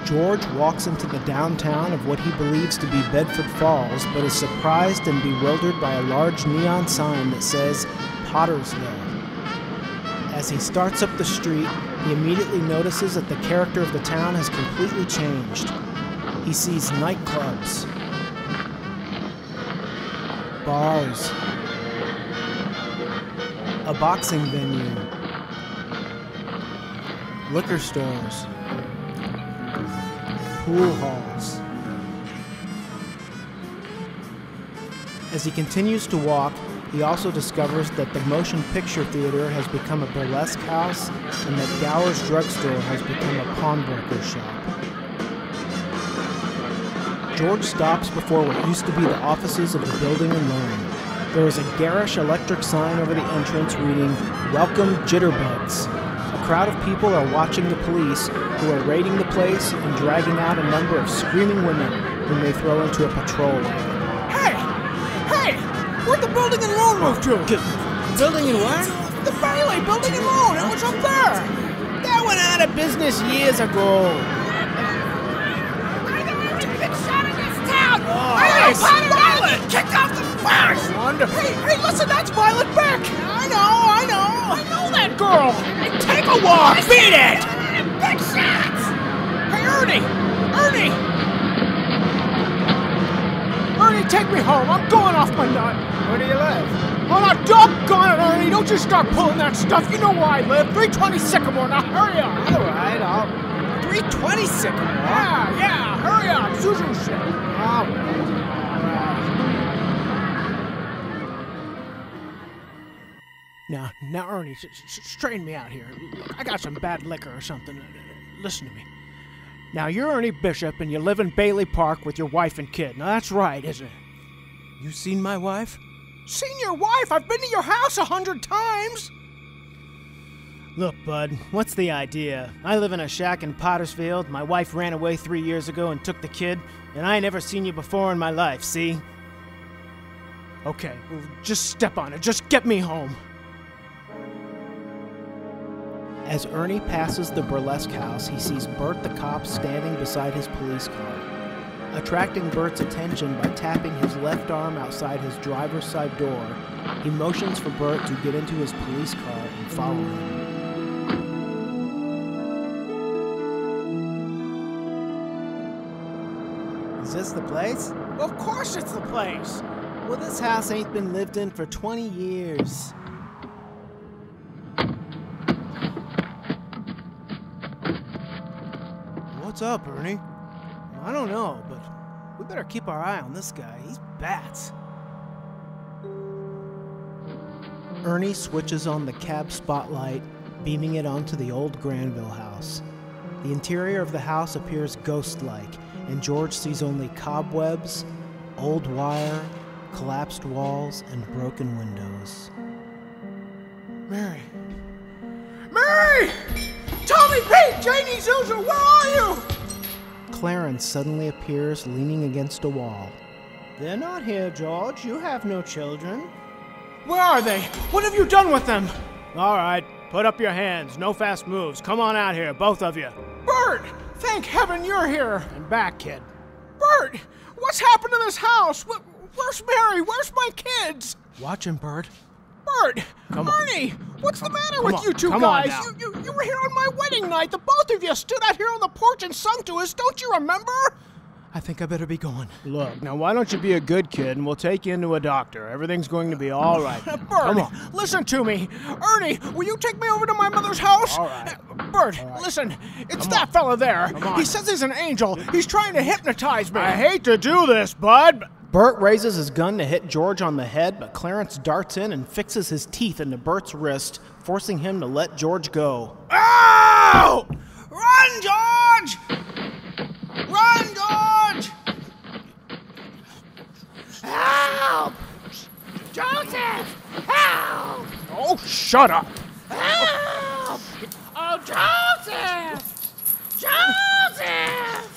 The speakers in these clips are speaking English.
George walks into the downtown of what he believes to be Bedford Falls, but is surprised and bewildered by a large neon sign that says Pottersville. As he starts up the street, he immediately notices that the character of the town has completely changed. He sees nightclubs, bars, a boxing venue, liquor stores, pool halls. As he continues to walk, he also discovers that the motion picture theater has become a burlesque house and that Gower's drugstore has become a pawnbroker shop. George stops before what used to be the offices of the building and learn. There is a garish electric sign over the entrance reading, "Welcome Jitterbugs." A crowd of people are watching the police, who are raiding the place and dragging out a number of screaming women whom they throw into a patrol wagon. Where'd the building and loan move to? Building and what? The Bailey Building and Loan. It was up there. That went out of business years ago. I know everything shot in this town. Oh, I nice. know Violet kicked off the fires. Wonderful. Hey, listen, that's Violet Beck. I know that girl. Hey, take a walk. Beat it. Big shots. Hey, Ernie, take me home. I'm going off my nut. Where do you live? Oh, now, doggone it, Ernie. Don't you start pulling that stuff. You know where I live. 320 Sycamore. Now, hurry up. All right, 320 Sycamore. Yeah, hurry up. Susan shit. All right. Now, Ernie, straighten me out here. Look, I got some bad liquor or something. Listen to me. Now, you're Ernie Bishop, and you live in Bailey Park with your wife and kid. Now, that's right, isn't it? You seen my wife? Seen your wife? I've been to your house 100 times. Look, bud, what's the idea? I live in a shack in Pottersville. My wife ran away 3 years ago and took the kid, and I ain't never seen you before in my life, see? Okay, well, just step on it. Just get me home. As Ernie passes the burlesque house, he sees Bert the cop standing beside his police car. Attracting Bert's attention by tapping his left arm outside his driver's side door, he motions for Bert to get into his police car and follow him. Is this the place? Of course it's the place. Well, this house ain't been lived in for 20 years. What's up, Ernie? I don't know, but we better keep our eye on this guy. He's bats. Ernie switches on the cab spotlight, beaming it onto the old Granville house. The interior of the house appears ghost-like, and George sees only cobwebs, old wire, collapsed walls, and broken windows. Mary! Tommy Pete! Janie Zuzu, where are you? Clarence suddenly appears leaning against a wall. They're not here, George. You have no children. Where are they? What have you done with them? All right, put up your hands. No fast moves. Come on out here, both of you. Bert! Thank heaven you're here. And back, kid. Bert! What's happened to this house? Where's Mary? Where's my kids? Watch him, Bert. Bert! Come on. Ernie! What's the matter with you two Come on guys? now. You were here on my wedding night. The both of you stood out here on the porch and sung to us. Don't you remember? I think I better be going. Look, now why don't you be a good kid and we'll take you into a doctor. Everything's going to be all right. Bert, Come on. listen to me. Ernie, will you take me over to my mother's house? All right. Bert, listen. It's that fella there. Come on. He says he's an angel. He's trying to hypnotize me. I hate to do this, bud. Bert raises his gun to hit George on the head, but Clarence darts in and fixes his teeth into Bert's wrist, forcing him to let George go. Ow! Run, George! Run, George! Help! Joseph! Help! Oh, shut up. Help! Oh, Joseph! Joseph!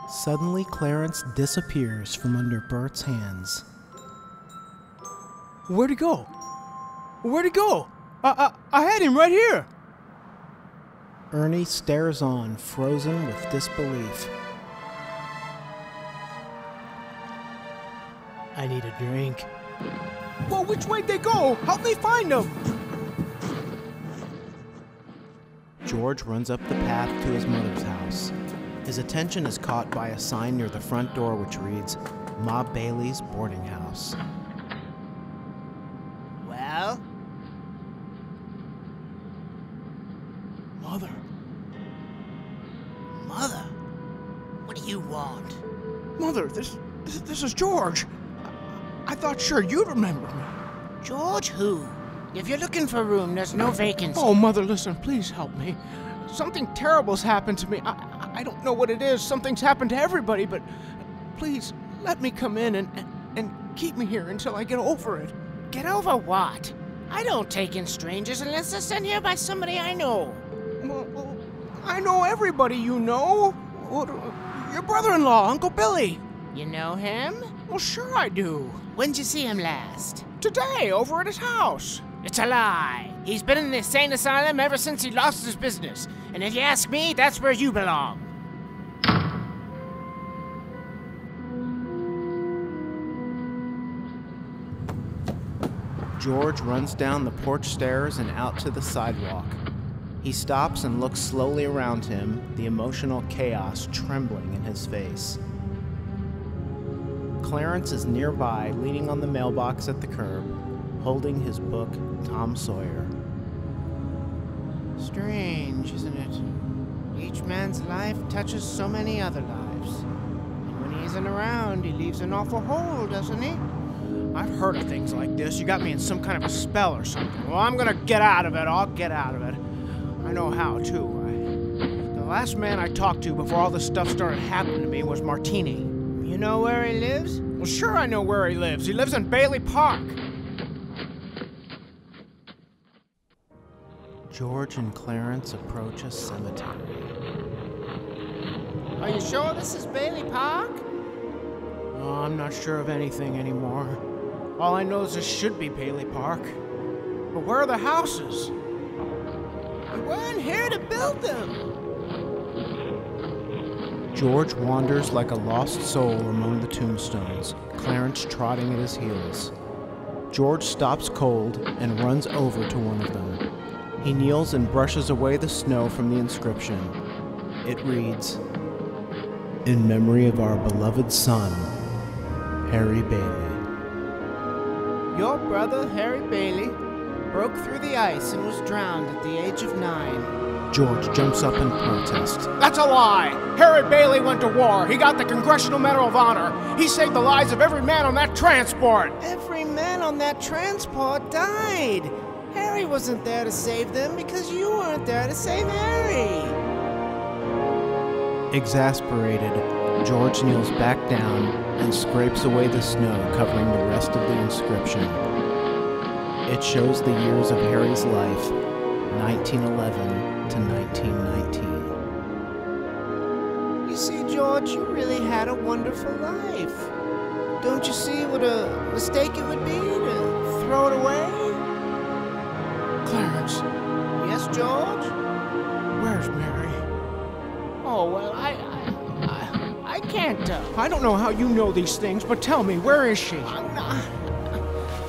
Suddenly, Clarence disappears from under Bert's hands. Where'd he go? Where'd he go? I had him right here. Ernie stares on, frozen with disbelief. I need a drink. Well, which way'd they go? Help me find them! George runs up the path to his mother's house. His attention is caught by a sign near the front door which reads, Ma Bailey's Boarding House. Well? Mother. Mother? What do you want? Mother, this is George. I thought sure you'd remember me. George who? If you're looking for a room, there's no vacancy. Oh, Mother, listen, please help me. Something terrible's happened to me. I don't know what it is. Something's happened to everybody, but please let me come in and keep me here until I get over it. Get over what? I don't take in strangers unless they're sent here by somebody I know. Well, I know everybody you know. Your brother-in-law, Uncle Billy. You know him? Well, sure I do. When'd you see him last? Today, over at his house. It's a lie. He's been in the insane asylum ever since he lost his business. And if you ask me, that's where you belong. George runs down the porch stairs and out to the sidewalk. He stops and looks slowly around him, the emotional chaos trembling in his face. Clarence is nearby, leaning on the mailbox at the curb, holding his book, Tom Sawyer. Strange, isn't it? Each man's life touches so many other lives. And when he isn't around, he leaves an awful hole, doesn't he? I've heard of things like this. You got me in some kind of a spell or something. Well, I'm gonna get out of it. I'll get out of it. I know how, too. The last man I talked to before all this stuff started happening to me was Martini. You know where he lives? Well, sure I know where he lives. He lives in Bailey Park. George and Clarence approach a cemetery. Are you sure this is Bailey Park? Oh, I'm not sure of anything anymore. All I know is this should be Bailey Park. But where are the houses? We weren't here to build them. George wanders like a lost soul among the tombstones, Clarence trotting at his heels. George stops cold and runs over to one of them. He kneels and brushes away the snow from the inscription. It reads, "In memory of our beloved son, Harry Bailey." Your brother, Harry Bailey, broke through the ice and was drowned at the age of 9. George jumps up in protest. That's a lie! Harry Bailey went to war. He got the Congressional Medal of Honor. He saved the lives of every man on that transport. Every man on that transport died. Harry wasn't there to save them because you weren't there to save Harry. Exasperated, George kneels back down and scrapes away the snow covering the rest of the inscription. It shows the years of Harry's life, 1911 to 1919. You see, George, you really had a wonderful life. Don't you see what a mistake it would be to throw it away? Clarence, Yes, George? where's Mary? Oh, well, I can't, I don't know how you know these things, but tell me, where is she? I'm not...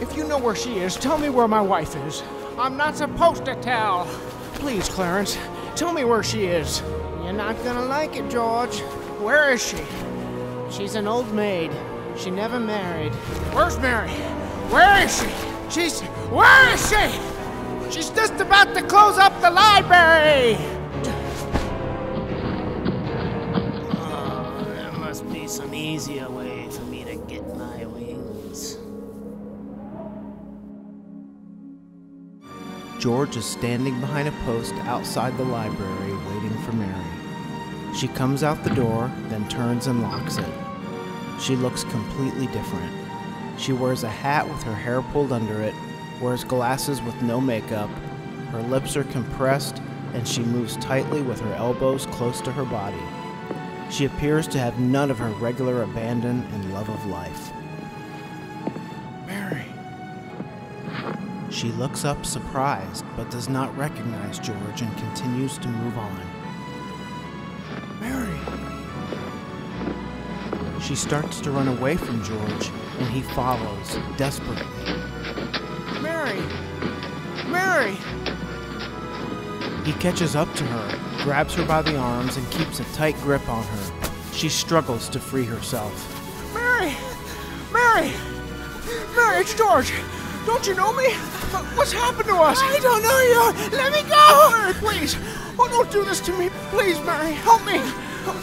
If you know where she is, tell me where my wife is. I'm not supposed to tell. Please, Clarence, tell me where she is. You're not gonna like it, George. Where is she? She's an old maid. She never married. Where's Mary? Where is she? Where is she? She's just about to close up the library! Oh, there must be some easier way for me to get my wings. George is standing behind a post outside the library waiting for Mary. She comes out the door, then turns and locks it. She looks completely different. She wears a hat with her hair pulled under it, wears glasses with no makeup, her lips are compressed, and she moves tightly with her elbows close to her body. She appears to have none of her regular abandon and love of life. Mary. She looks up surprised, but does not recognize George and continues to move on. Mary! She starts to run away from George, and he follows, desperately. Mary! Mary! He catches up to her, grabs her by the arms, and keeps a tight grip on her. She struggles to free herself. Mary! Mary! Mary, it's George! Don't you know me? What's happened to us? I don't know you! Let me go! Mary, please! Oh, don't do this to me! Please, Mary, help me!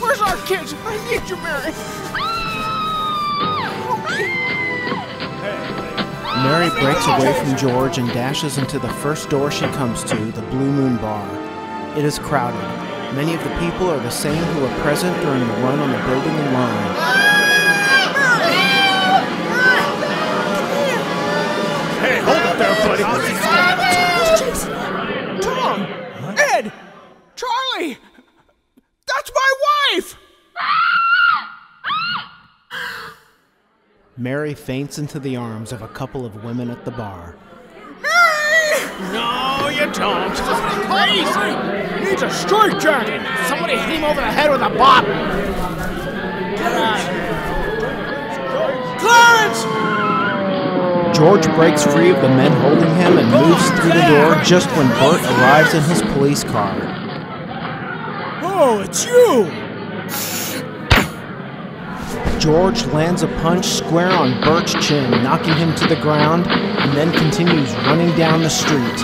Where's our kids? I need you, Mary! Help me! Mary breaks away from George and dashes into the first door she comes to, the Blue Moon Bar. It is crowded. Many of the people are the same who were present during the run on the building and loan. Hey, hold it there, buddy. Tom! Ed! Charlie! That's my wife! Mary faints into the arms of a couple of women at the bar. No, you don't. Crazy! He needs a straight jacket. Somebody hit him over the head with a bottle. Clarence! George breaks free of the men holding him and moves through the door just when Bert arrives in his police car. Oh, it's you! George lands a punch square on Bert's chin, knocking him to the ground, and then continues running down the street.